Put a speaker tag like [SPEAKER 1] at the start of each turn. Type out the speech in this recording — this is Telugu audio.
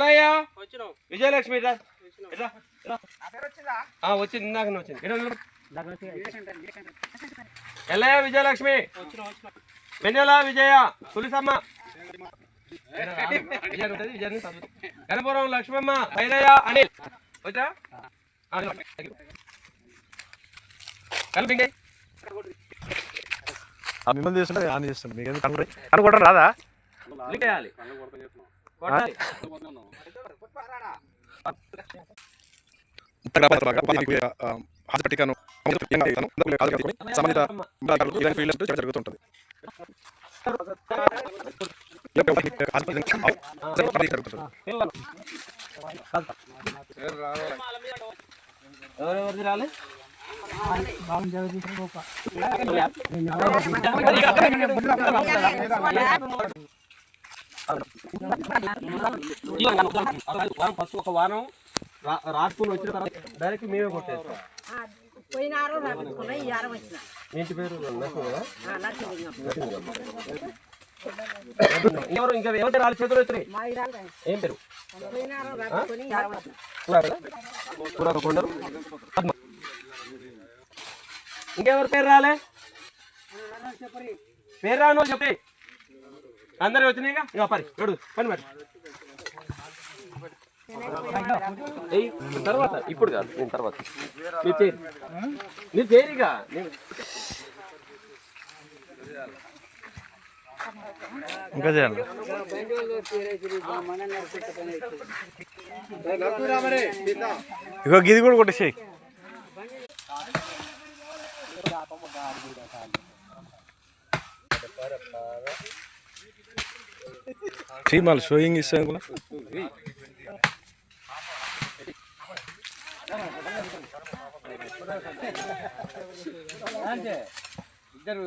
[SPEAKER 1] ఎల్లయ్య విజయలక్ష్మి వచ్చింది ఇందాక వచ్చింది. ఎల్లయ్య విజయలక్ష్మి వెన్నెల విజయ తులసమ్మ గణపురం లక్ష్మమ్మ బైలయ్య అనిల్ వచ్చా కలిపి
[SPEAKER 2] మిమ్మల్ని చేస్తుంటే ఆన్ చేస్తుంది. మీకు అనుకోవడం రాదా? సంబంధిత జరుగుతుంటుంది.
[SPEAKER 1] ఎవరెవరిది రాలే ఫస్ట్ ఒక వారం రాసుకుని వచ్చిన తర్వాత డైరెక్ట్ మేమే కొట్టేస్తాం. ఇంటి పేరు ఎవరు ఇంకా ఎవరి రాలి చేతులు వచ్చినాయి? ఏం పేరు? ఇంకెవరి పేరు రాలే? పేరు రాను చెప్పి అందరూ వచ్చినాయిగా. ఇక పని చూడు పని మరి తర్వాత ఇప్పుడు కాదు నేను తర్వాత మీరు చేరిగా
[SPEAKER 2] ఇంకా చేయాలి. ఇగో గిది కూడా కొట్టేసేయి. చీమాలు షోయింగ్ ఇస్తాను కూడా
[SPEAKER 1] ఇద్దరు